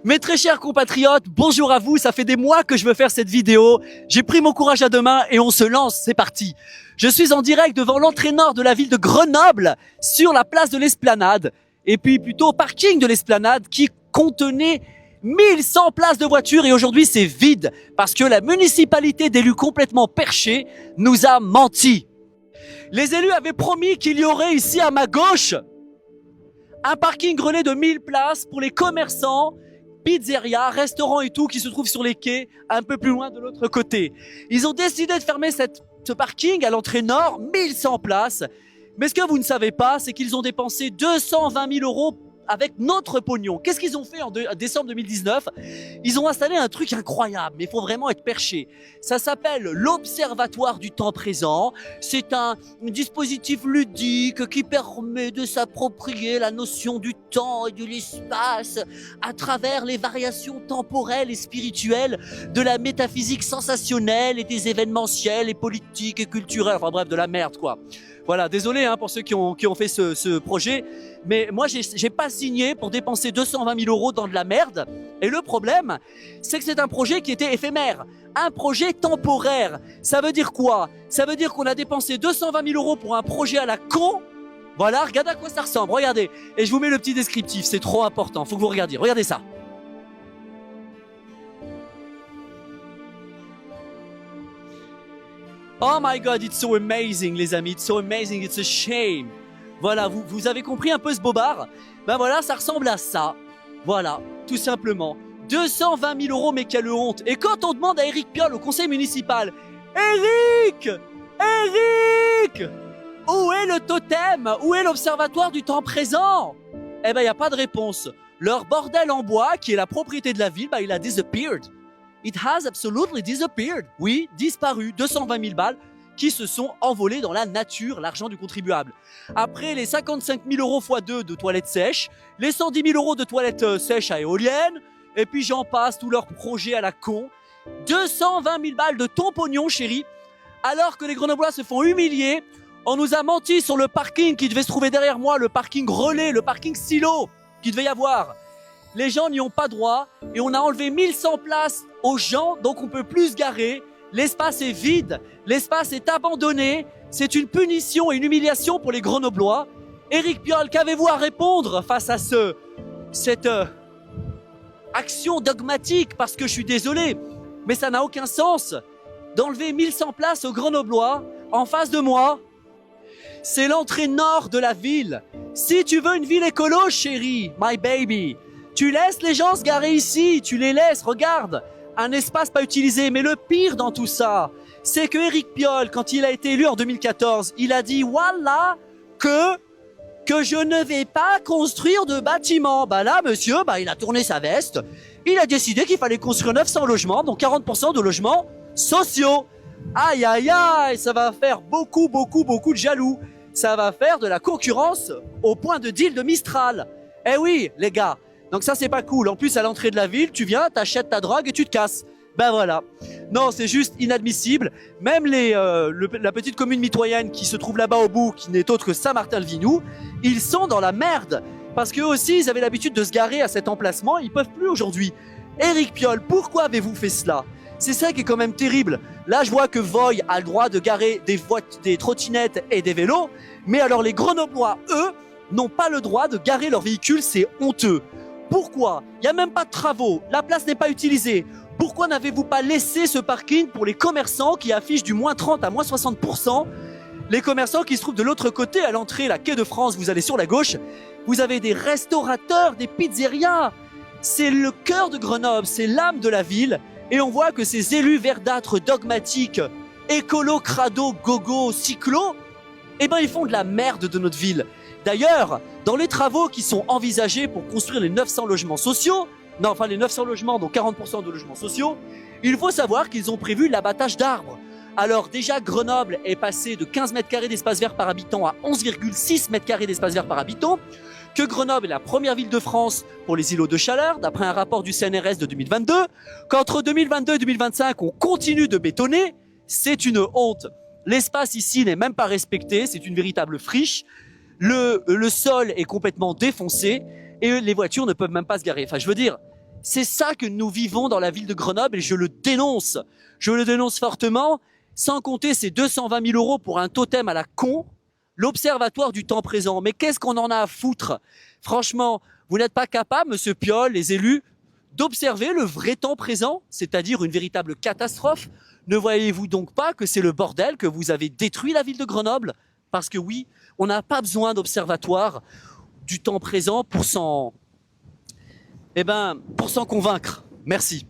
Mes très chers compatriotes, bonjour à vous, ça fait des mois que je veux faire cette vidéo. J'ai pris mon courage à deux mains et on se lance, c'est parti. Je suis en direct devant l'entrée nord de la ville de Grenoble, sur la place de l'Esplanade, et puis plutôt au parking de l'Esplanade qui contenait 1100 places de voitures et aujourd'hui c'est vide parce que la municipalité d'élus complètement perchés nous a menti. Les élus avaient promis qu'il y aurait ici à ma gauche un parking relais de 1000 places pour les commerçants, pizzerias, restaurants et tout qui se trouvent sur les quais un peu plus loin de l'autre côté. Ils ont décidé de fermer ce parking à l'entrée nord, 1100 places. Mais ce que vous ne savez pas, c'est qu'ils ont dépensé 220 000 euros avec notre pognon. Qu'est-ce qu'ils ont fait en décembre 2019? Ils ont installé un truc incroyable, mais il faut vraiment être perché. Ça s'appelle l'Observatoire du temps présent. C'est un dispositif ludique qui permet de s'approprier la notion du temps et de l'espace à travers les variations temporelles et spirituelles de la métaphysique sensationnelle et des événementiels et politiques et culturels. Enfin bref, de la merde quoi. Voilà, désolé pour ceux qui ont fait ce projet, mais moi j'ai pas signé pour dépenser 220 000 euros dans de la merde. Et le problème, c'est que c'est un projet qui était éphémère, un projet temporaire. Ça veut dire quoi? Ça veut dire qu'on a dépensé 220 000 euros pour un projet à la con. Voilà, regardez à quoi ça ressemble, regardez. Et je vous mets le petit descriptif, c'est trop important, faut que vous regardiez. Regardez ça. Oh my god, it's so amazing les amis, it's so amazing, it's a shame. Voilà, vous avez compris un peu ce bobard? Ben voilà, ça ressemble à ça. Voilà, tout simplement. 220 000 euros, mais quelle honte. Et quand on demande à Éric Piolle au conseil municipal, Éric, où est le totem? Où est l'observatoire du temps présent? Eh ben, il n'y a pas de réponse. Leur bordel en bois, qui est la propriété de la ville, ben, il a disappeared. It has absolutely disappeared. Oui, disparu. 220 000 balles qui se sont envolées dans la nature, l'argent du contribuable. Après les 55 000 euros x2 de toilettes sèches, les 110 000 euros de toilettes sèches à éoliennes, et puis j'en passe, tous leurs projets à la con. 220 000 balles de ton pognon, chérie. Alors que les Grenoblois se font humilier, on nous a menti sur le parking qui devait se trouver derrière moi, le parking relais, le parking silo qui devait y avoir. Les gens n'y ont pas droit et on a enlevé 1100 places aux gens, donc on peut plus se garer. L'espace est vide, l'espace est abandonné. C'est une punition et une humiliation pour les Grenoblois. Éric Piolle, qu'avez-vous à répondre face à cette action dogmatique? Parce que je suis désolé, mais ça n'a aucun sens d'enlever 1100 places aux Grenoblois. En face de moi, c'est l'entrée nord de la ville. Si tu veux une ville écolo, chérie, my baby, tu laisses les gens se garer ici, tu les laisses, regarde, un espace pas utilisé. Mais le pire dans tout ça, c'est que Éric Piolle, quand il a été élu en 2014, il a dit voilà que je ne vais pas construire de bâtiments. Bah là, monsieur, il a tourné sa veste, il a décidé qu'il fallait construire 900 logements, donc 40% de logements sociaux. Aïe aïe aïe, ça va faire beaucoup de jaloux. Ça va faire de la concurrence au point de deal de Mistral. Eh oui, les gars. Donc ça, c'est pas cool. En plus, à l'entrée de la ville, tu viens, t'achètes ta drogue et tu te casses. Ben voilà. Non, c'est juste inadmissible. Même la petite commune mitoyenne qui se trouve là-bas au bout, qui n'est autre que Saint-Martin-le-Vinou, ils sont dans la merde. Parce qu'eux aussi, ils avaient l'habitude de se garer à cet emplacement. Ils peuvent plus aujourd'hui. Éric Piolle, pourquoi avez-vous fait cela? C'est ça qui est quand même terrible. Là, je vois que Voy a le droit de garer des trottinettes et des vélos. Mais alors, les Grenoblois, eux, n'ont pas le droit de garer leurs véhicules. C'est honteux. Pourquoi? Il n'y a même pas de travaux, la place n'est pas utilisée. Pourquoi n'avez-vous pas laissé ce parking pour les commerçants qui affichent du moins 30 à moins 60%? Les commerçants qui se trouvent de l'autre côté, à l'entrée, la quai de France, vous allez sur la gauche, vous avez des restaurateurs, des pizzerias. C'est le cœur de Grenoble, c'est l'âme de la ville. Et on voit que ces élus verdâtres, dogmatiques, écolo, crado, gogo, cyclo, eh ben ils font de la merde de notre ville. D'ailleurs, dans les travaux qui sont envisagés pour construire les 900 logements sociaux, les 900 logements, donc 40% de logements sociaux, il faut savoir qu'ils ont prévu l'abattage d'arbres. Alors déjà, Grenoble est passé de 15 mètres carrés d'espace vert par habitant à 11,6 mètres carrés d'espace vert par habitant, que Grenoble est la première ville de France pour les îlots de chaleur, d'après un rapport du CNRS de 2022, qu'entre 2022 et 2025, on continue de bétonner, c'est une honte. L'espace ici n'est même pas respecté, c'est une véritable friche. Le sol est complètement défoncé et les voitures ne peuvent même pas se garer. Enfin, je veux dire, C'est ça que nous vivons dans la ville de Grenoble et je le dénonce. Je le dénonce fortement, sans compter ces 220 000 euros pour un totem à la con, l'observatoire du temps présent. Mais qu'est-ce qu'on en a à foutre? Franchement, vous n'êtes pas capable, monsieur Piolle, les élus, d'observer le vrai temps présent, c'est-à-dire une véritable catastrophe. Ne voyez-vous donc pas que c'est le bordel, que vous avez détruit la ville de Grenoble? Parce que oui, on n'a pas besoin d'observatoire du temps présent pour s'en convaincre. Merci.